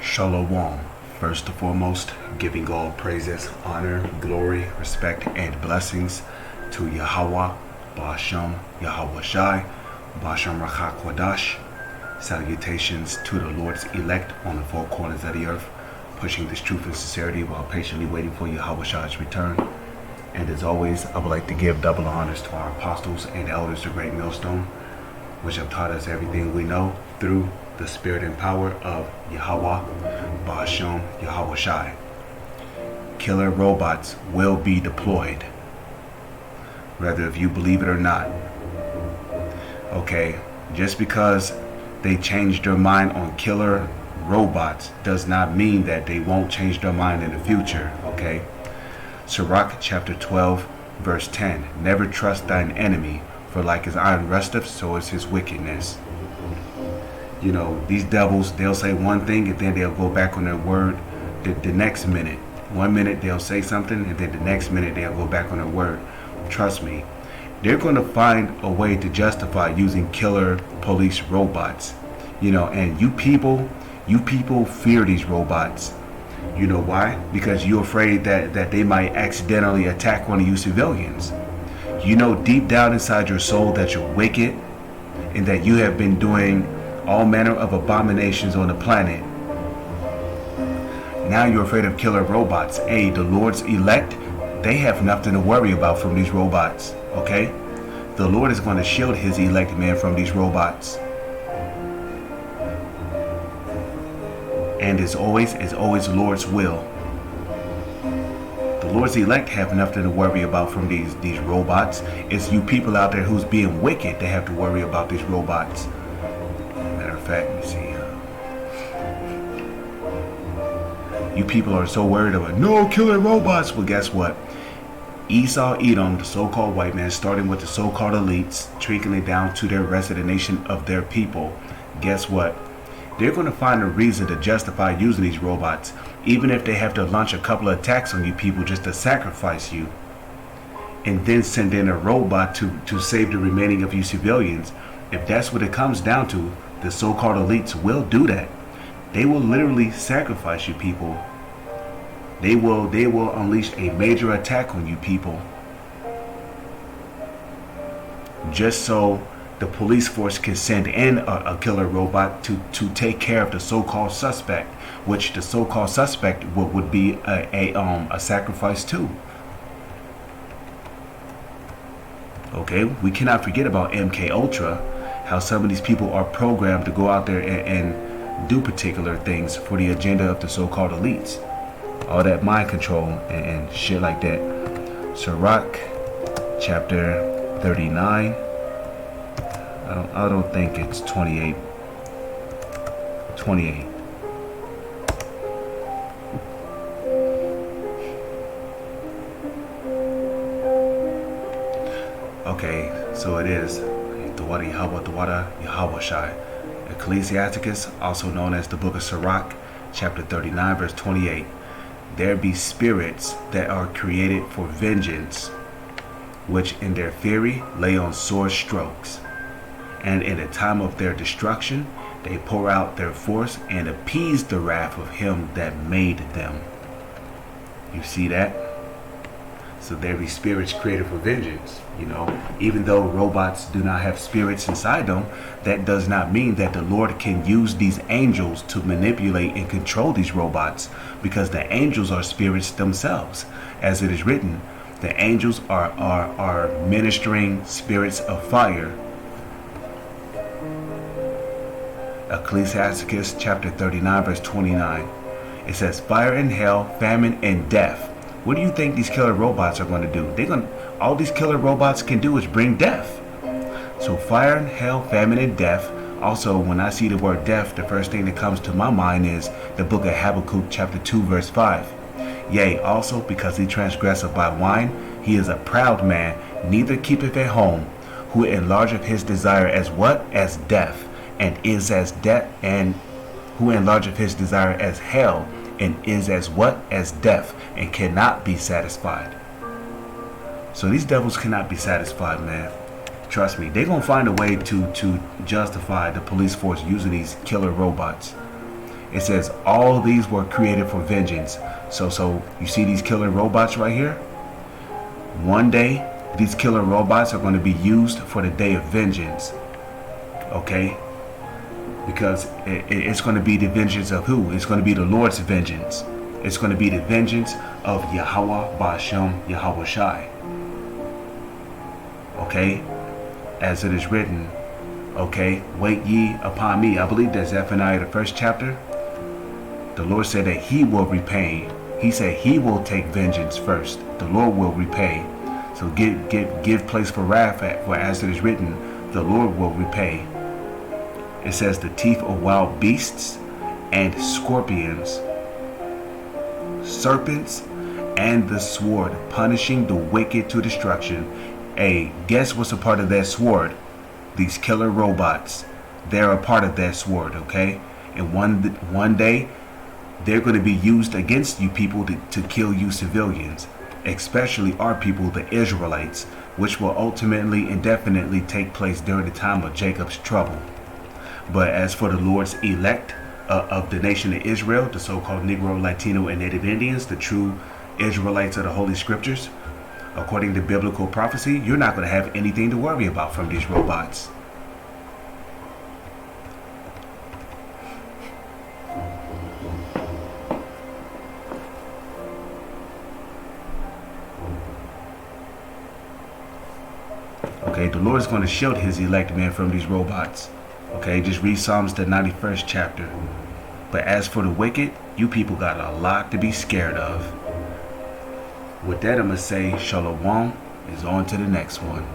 Shalom. First and foremost, giving all praises, honor, glory, respect, and blessings to Yahweh, Ba'ashem, Yahweh Shai, Ba'ashem Rachak Wadash. Salutations to the Lord's elect on the four corners of the earth, pushing this truth and sincerity while patiently waiting for Yahweh Shai's return. And as always, I would like to give double honors to our apostles and elders of Great Millstone, which have taught us everything we know through the spirit and power of Yahweh, Ba'ashem, Yahweh Shai. Killer robots will be deployed, whether if you believe it or not. Okay, just because they changed their mind on killer robots does not mean that they won't change their mind in the future, okay? Sirach chapter 12, verse 10. Never trust thine enemy, for like his iron rusteth, so is his wickedness. You know, these devils, they'll say one thing and then they'll go back on their word the next minute. 1 minute they'll say something and then the next minute they'll go back on their word. Trust me, they're going to find a way to justify using killer police robots. You know, and you people fear these robots. You know why? Because you're afraid that they might accidentally attack one of you civilians. You know deep down inside your soul that you're wicked and that you have been doing all manner of abominations on the planet. Now you're afraid of killer robots. Hey, the Lord's elect, they have nothing to worry about from these robots, okay? The Lord is going to shield his elect men from these robots. And it's always the Lord's will. The Lord's elect have nothing to worry about from these robots. It's you people out there who's being wicked that have to worry about these robots. Matter of fact, let me see. You people are so worried about no killer robots. Well, guess what? Esau, Edom, the so-called white man, starting with the so-called elites, trickling down to their resident nation of their people. Guess what? They're going to find a reason to justify using these robots, even if they have to launch a couple of attacks on you people just to sacrifice you, and then send in a robot to save the remaining of you civilians. If that's what it comes down to, the so-called elites will do that. They will literally sacrifice you people. They will unleash a major attack on you people, just so the police force can send in a killer robot to take care of the so-called suspect, which the so-called suspect would be a sacrifice too. Okay, we cannot forget about MK Ultra, how some of these people are programmed to go out there and do particular things for the agenda of the so-called elites. All that mind control and shit like that. Sirach chapter 39. I don't think it's 28. 28. Okay, so it is Tawada Yahweh, Tawada Yahweh Shai. Ecclesiasticus, also known as the book of Sirach, chapter 39, verse 28. There be spirits that are created for vengeance, which in their fury lay on sore strokes. And in the time of their destruction, they pour out their force and appease the wrath of him that made them. You see that? So there be spirits created for vengeance. You know, even though robots do not have spirits inside them, that does not mean that the Lord can use these angels to manipulate and control these robots, because the angels are spirits themselves. As it is written, the angels are ministering spirits of fire. Ecclesiasticus chapter 39, verse 29. It says, fire and hell, famine and death. What do you think these killer robots are going to do? All these killer robots can do is bring death. So fire and hell, famine and death. Also, when I see the word death, the first thing that comes to my mind is the book of Habakkuk chapter 2, verse 5. Yea, also because he transgresseth by wine, he is a proud man, neither keepeth at home, who enlargeth his desire as what? As death, and is as death, and who enlargeth his desire as hell, and is as what? As death, and cannot be satisfied. So these devils cannot be satisfied, man. Trust me, they're going to find a way to justify the police force using these killer robots. It says all these were created for vengeance. So you see these killer robots right here? One day, these killer robots are going to be used for the day of vengeance. Okay? Because it's going to be the vengeance of who? It's going to be the Lord's vengeance. It's going to be the vengeance of Yahweh Ba'ashem Yahweh Shai. Okay? As it is written, okay, wait ye upon me. I believe that's Zephaniah, the 1st chapter. The Lord said that he will repay. He said he will take vengeance first. The Lord will repay. So give place for wrath, for as it is written, the Lord will repay. It says the teeth of wild beasts and scorpions, serpents, and the sword, punishing the wicked to destruction. Hey, guess what's a part of that sword? These killer robots. They're a part of that sword, okay? And one day, they're going to be used against you people to kill you civilians, especially our people, the Israelites, which will ultimately and definitely take place during the time of Jacob's trouble. But as for the Lord's elect of the nation of Israel, the so-called Negro, Latino, and Native Indians, the true Israelites of the Holy Scriptures, according to biblical prophecy, you're not going to have anything to worry about from these robots. Okay, the Lord is going to shield his elect man from these robots. Okay, just read Psalms the 91st chapter. But as for the wicked, you people got a lot to be scared of. With that, I'm going to say Shalom is on to the next one.